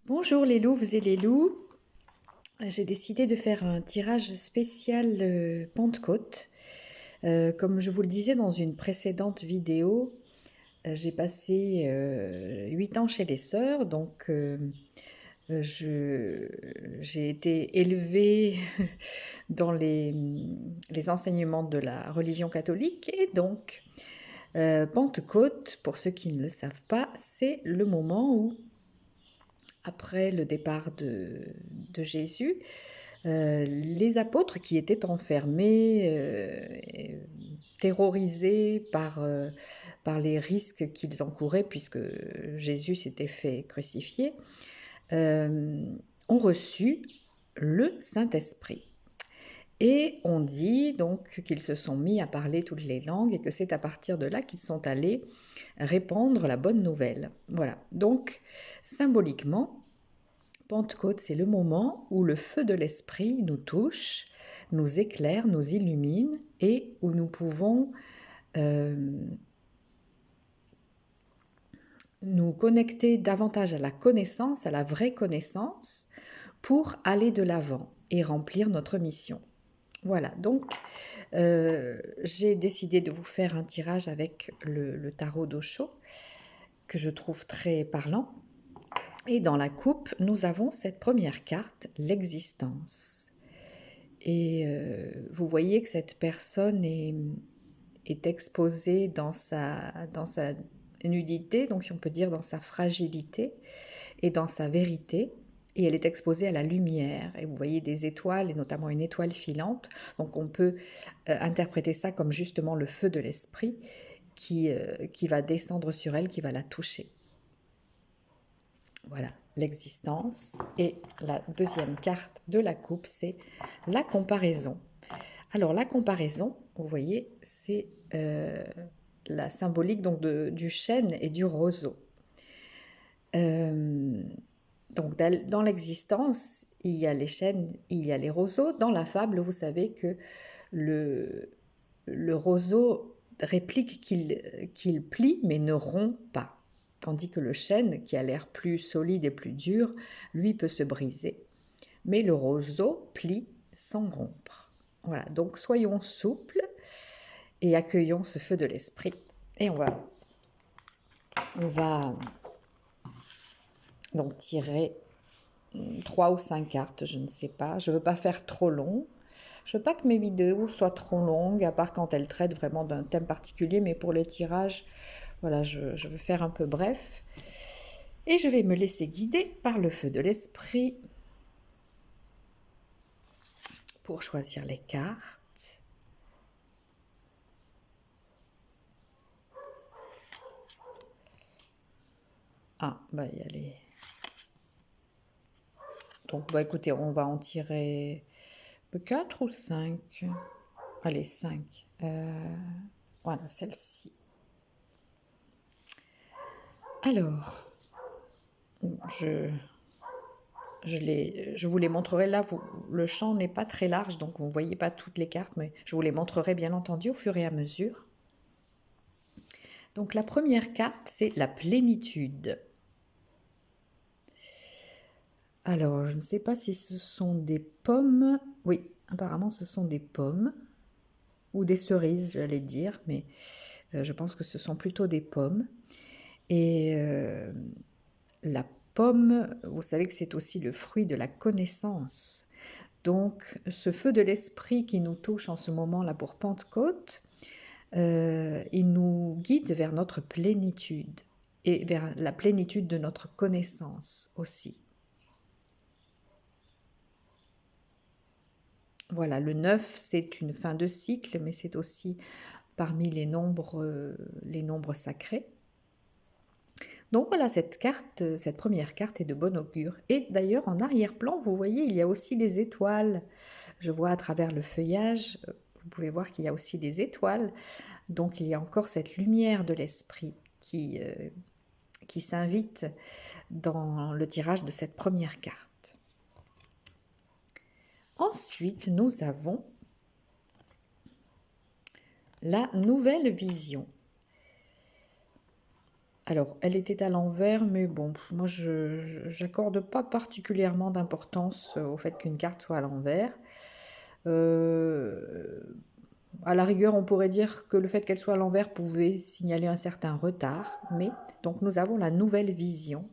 Bonjour les louves et les loups. J'ai décidé de faire un tirage spécial Pentecôte. Comme je vous le disais dans une précédente vidéo, j'ai passé 8 ans chez les sœurs, donc j'ai été élevée dans les enseignements de la religion catholique et donc Pentecôte, pour ceux qui ne le savent pas, c'est le moment où, après le départ de Jésus, les apôtres qui étaient enfermés, terrorisés par les risques qu'ils encouraient puisque Jésus s'était fait crucifier, euh, ont reçu le Saint-Esprit. Et on dit donc qu'ils se sont mis à parler toutes les langues et que c'est à partir de là qu'ils sont allés répandre la bonne nouvelle. Voilà. Donc, symboliquement, Pentecôte, c'est le moment où le feu de l'Esprit nous touche, nous éclaire, nous illumine et où nous pouvons euh, nous connecter davantage à la connaissance, à la vraie connaissance, pour aller de l'avant et remplir notre mission. Voilà, donc j'ai décidé de vous faire un tirage avec le tarot d'Osho, que je trouve très parlant. Et dans la coupe, nous avons cette première carte, l'existence. Et vous voyez que cette personne est exposée dans sa nudité, donc si on peut dire dans sa fragilité et dans sa vérité. Et elle est exposée à la lumière. Et vous voyez des étoiles, et notamment une étoile filante. Donc on peut interpréter ça comme justement le feu de l'esprit qui va descendre sur elle, qui va la toucher. Voilà, l'existence. Et la deuxième carte de la coupe, c'est la comparaison. Alors la comparaison, vous voyez, c'est la symbolique donc du chêne et du roseau. Donc dans l'existence, il y a les chênes, il y a les roseaux. Dans la fable, vous savez que le roseau réplique qu'il plie mais ne rompt pas. Tandis que le chêne, qui a l'air plus solide et plus dur, lui peut se briser. Mais le roseau plie sans rompre. Voilà, donc soyons souples et accueillons ce feu de l'esprit. Et on va donc tirer 3 ou 5 cartes, je ne sais pas. Je ne veux pas faire trop long. Je ne veux pas que mes vidéos soient trop longues, à part quand elles traitent vraiment d'un thème particulier, mais pour les tirages, voilà, je veux faire un peu bref. Et je vais me laisser guider par le feu de l'esprit pour choisir les cartes. Ah, bah il y a les... Donc, bah écoutez, on va en tirer 4 ou 5. Allez, 5. Voilà, celle-ci. Alors, je, je vous les montrerai là. Le champ n'est pas très large, donc vous ne voyez pas toutes les cartes, mais je vous les montrerai bien entendu au fur et à mesure. Donc la première carte, c'est la plénitude. Alors, je ne sais pas si ce sont des pommes. Oui, apparemment ce sont des pommes. Ou des cerises, j'allais dire, mais je pense que ce sont plutôt des pommes. Et la pomme, vous savez que c'est aussi le fruit de la connaissance. Donc, ce feu de l'esprit qui nous touche en ce moment-là pour Pentecôte, il nous guide vers notre plénitude et vers la plénitude de notre connaissance aussi. Voilà, le 9, c'est une fin de cycle, mais c'est aussi parmi les nombres sacrés. Donc voilà, cette première carte est de bon augure. Et d'ailleurs, en arrière-plan, vous voyez, il y a aussi les étoiles. Je vois à travers le feuillage, vous pouvez voir qu'il y a aussi des étoiles. Donc il y a encore cette lumière de l'esprit qui s'invite dans le tirage de cette première carte. Ensuite, nous avons la nouvelle vision. Alors, elle était à l'envers, mais bon, moi, j'accorde pas particulièrement d'importance au fait qu'une carte soit à l'envers. Euh, à la rigueur, on pourrait dire que le fait qu'elle soit à l'envers pouvait signaler un certain retard, mais donc nous avons la nouvelle vision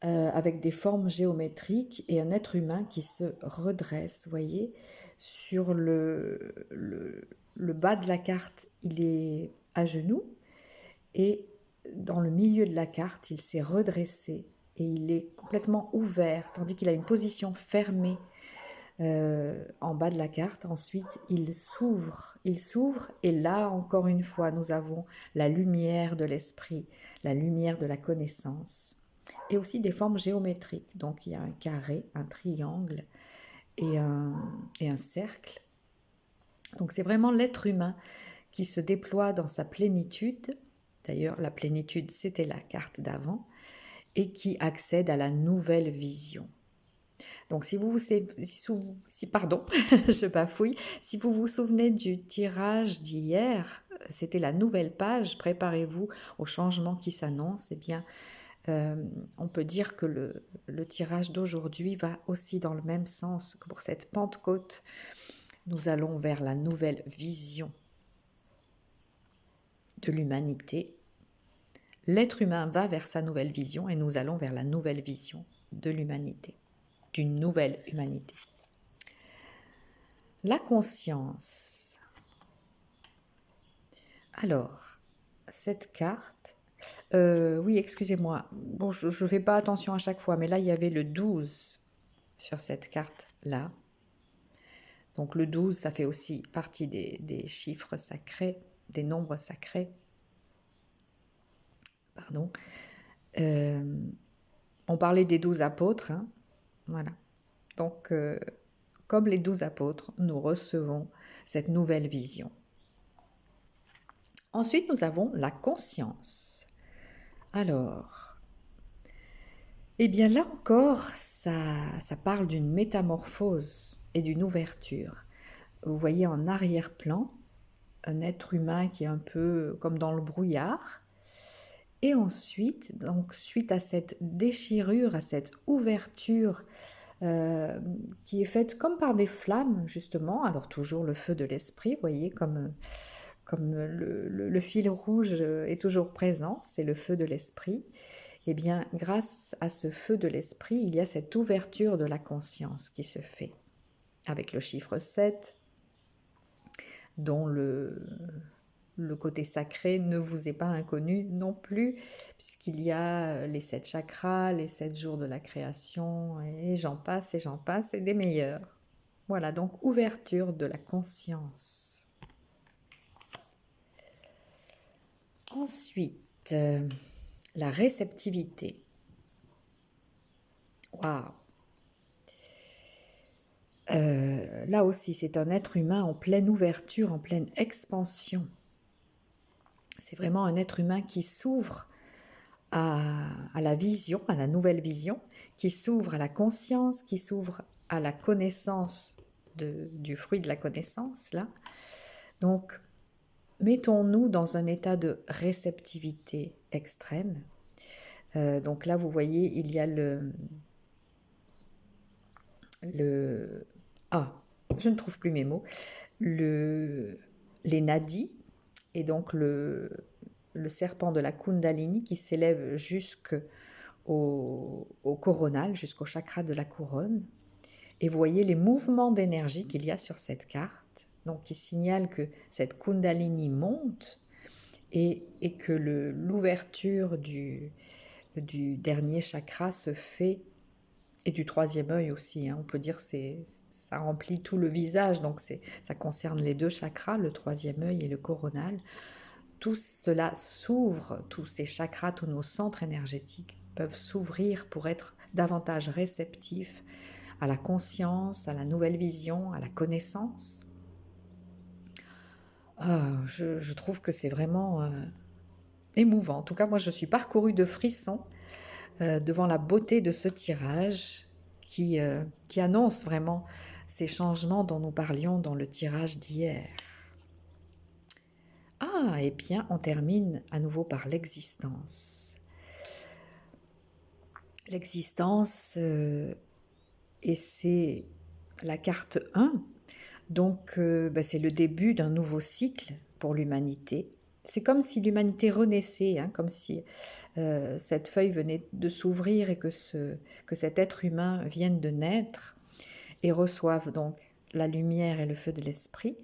avec des formes géométriques et un être humain qui se redresse, voyez, sur le bas de la carte, il est à genoux et dans le milieu de la carte, il s'est redressé et il est complètement ouvert, tandis qu'il a une position fermée en bas de la carte. Ensuite, il s'ouvre et là, encore une fois, nous avons la lumière de l'esprit, la lumière de la connaissance et aussi des formes géométriques. Donc, il y a un carré, un triangle et un cercle. Donc, c'est vraiment l'être humain qui se déploie dans sa plénitude. D'ailleurs, la plénitude, c'était la carte d'avant et qui accède à la nouvelle vision. Donc, pardon, je bafouille, si vous vous souvenez du tirage d'hier, c'était la nouvelle page, préparez-vous au changement qui s'annonce, eh bien, on peut dire que le tirage d'aujourd'hui va aussi dans le même sens que pour cette Pentecôte. Nous allons vers la nouvelle vision de l'humanité. L'être humain va vers sa nouvelle vision et nous allons vers la nouvelle vision de l'humanité, d'une nouvelle humanité. La conscience. Alors, cette carte, oui, excusez-moi, bon, je ne fais pas attention à chaque fois, mais là, il y avait le 12 sur cette carte-là. Donc le 12, ça fait aussi partie des chiffres sacrés, des nombres sacrés. Pardon. On parlait des 12 apôtres, hein, voilà. Donc, comme les 12 apôtres, nous recevons cette nouvelle vision. Ensuite, nous avons la conscience. Alors, eh bien là encore, ça parle d'une métamorphose et d'une ouverture. Vous voyez en arrière-plan un être humain qui est un peu comme dans le brouillard. Et ensuite, donc suite à cette déchirure, à cette ouverture qui est faite comme par des flammes, justement, alors toujours le feu de l'esprit, vous voyez, comme le fil rouge est toujours présent, c'est le feu de l'esprit. Eh bien, grâce à ce feu de l'esprit, il y a cette ouverture de la conscience qui se fait, avec le chiffre 7, dont le côté sacré ne vous est pas inconnu non plus, puisqu'il y a les 7 chakras, les 7 jours de la création, et j'en passe, et des meilleurs. Voilà, donc ouverture de la conscience. Ensuite, la réceptivité. Waouh! Là aussi, c'est un être humain en pleine ouverture, en pleine expansion. C'est vraiment un être humain qui s'ouvre à la vision, à la nouvelle vision, qui s'ouvre à la conscience, qui s'ouvre à la connaissance du fruit de la connaissance, là. Donc, mettons-nous dans un état de réceptivité extrême. Donc là, vous voyez, il y a je ne trouve plus mes mots, les nadis, et donc le serpent de la Kundalini qui s'élève jusqu'au coronal, jusqu'au chakra de la couronne. Et vous voyez les mouvements d'énergie qu'il y a sur cette carte, donc qui signale que cette Kundalini monte et que l'ouverture du dernier chakra se fait, et du troisième œil aussi, hein, on peut dire que ça remplit tout le visage, donc ça concerne les 2 chakras, le troisième œil et le coronal. Tout cela s'ouvre, tous ces chakras, tous nos centres énergétiques peuvent s'ouvrir pour être davantage réceptifs à la conscience, à la nouvelle vision, à la connaissance. Je trouve que c'est vraiment émouvant. En tout cas, moi, je suis parcourue de frissons devant la beauté de ce tirage qui annonce vraiment ces changements dont nous parlions dans le tirage d'hier. Ah, et bien, on termine à nouveau par l'existence. L'existence, et c'est la carte 1. Donc, c'est le début d'un nouveau cycle pour l'humanité. C'est comme si l'humanité renaissait, hein, comme si cette feuille venait de s'ouvrir et que cet être humain vienne de naître et reçoive donc la lumière et le feu de l'esprit.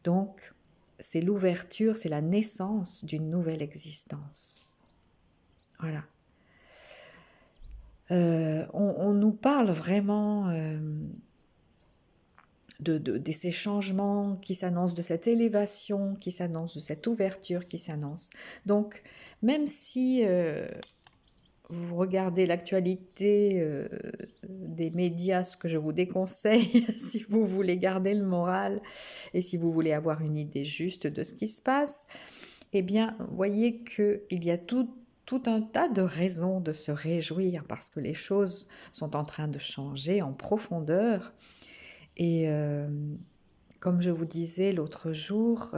Donc, c'est l'ouverture, c'est la naissance d'une nouvelle existence. Voilà. On nous parle vraiment de ces changements qui s'annoncent, de cette élévation qui s'annonce, de cette ouverture qui s'annonce. Donc, même si vous regardez l'actualité des médias, ce que je vous déconseille, si vous voulez garder le moral et si vous voulez avoir une idée juste de ce qui se passe, eh bien, voyez qu'il y a tout un tas de raisons de se réjouir parce que les choses sont en train de changer en profondeur. Et comme je vous disais l'autre jour,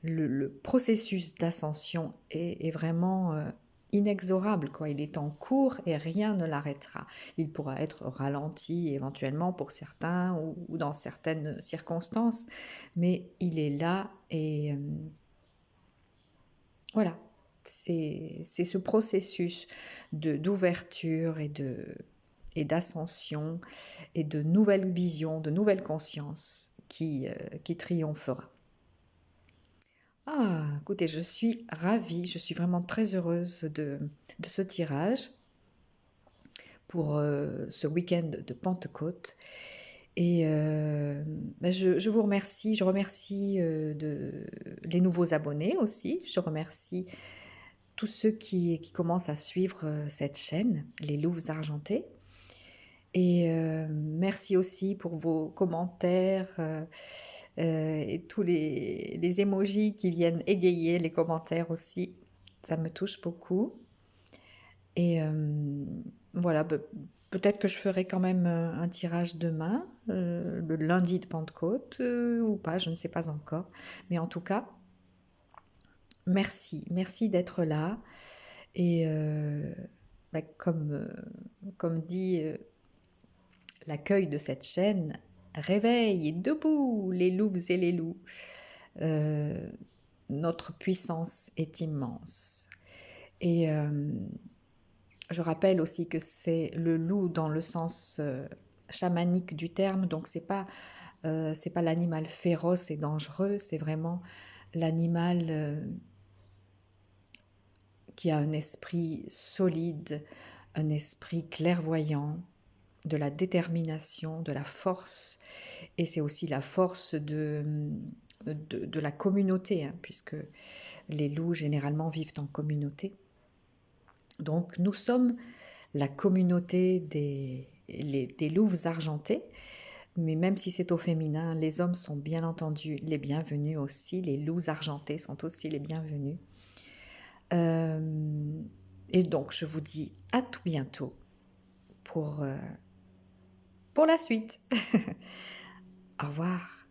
le processus d'ascension est vraiment inexorable, quoi. Il est en cours et rien ne l'arrêtera. Il pourra être ralenti éventuellement pour certains ou dans certaines circonstances, mais il est là et voilà. C'est ce processus d'ouverture et d'ascension et de nouvelles visions, de nouvelles consciences qui triomphera. Ah, écoutez, je suis ravie, je suis vraiment très heureuse de ce tirage pour ce week-end de Pentecôte. Et je vous remercie, je remercie les nouveaux abonnés aussi, je remercie tous ceux qui commencent à suivre cette chaîne, les Louves Argentées. Et merci aussi pour vos commentaires et tous les emojis qui viennent égayer les commentaires aussi. Ça me touche beaucoup. Et voilà, peut-être que je ferai quand même un tirage demain, le lundi de Pentecôte, ou pas, je ne sais pas encore. Mais en tout cas, merci d'être là. Et comme dit l'accueil de cette chaîne, réveille, debout, les louves et les loups. Notre puissance est immense. Et je rappelle aussi que c'est le loup dans le sens chamanique du terme, donc c'est pas l'animal féroce et dangereux, c'est vraiment l'animal qui a un esprit solide, un esprit clairvoyant, de la détermination, de la force, et c'est aussi la force de la communauté, hein, puisque les loups généralement vivent en communauté. Donc nous sommes la communauté des louves argentés, mais même si c'est au féminin, les hommes sont bien entendu les bienvenus aussi, les loups argentés sont aussi les bienvenus. Et donc je vous dis à tout bientôt pour la suite. Au revoir.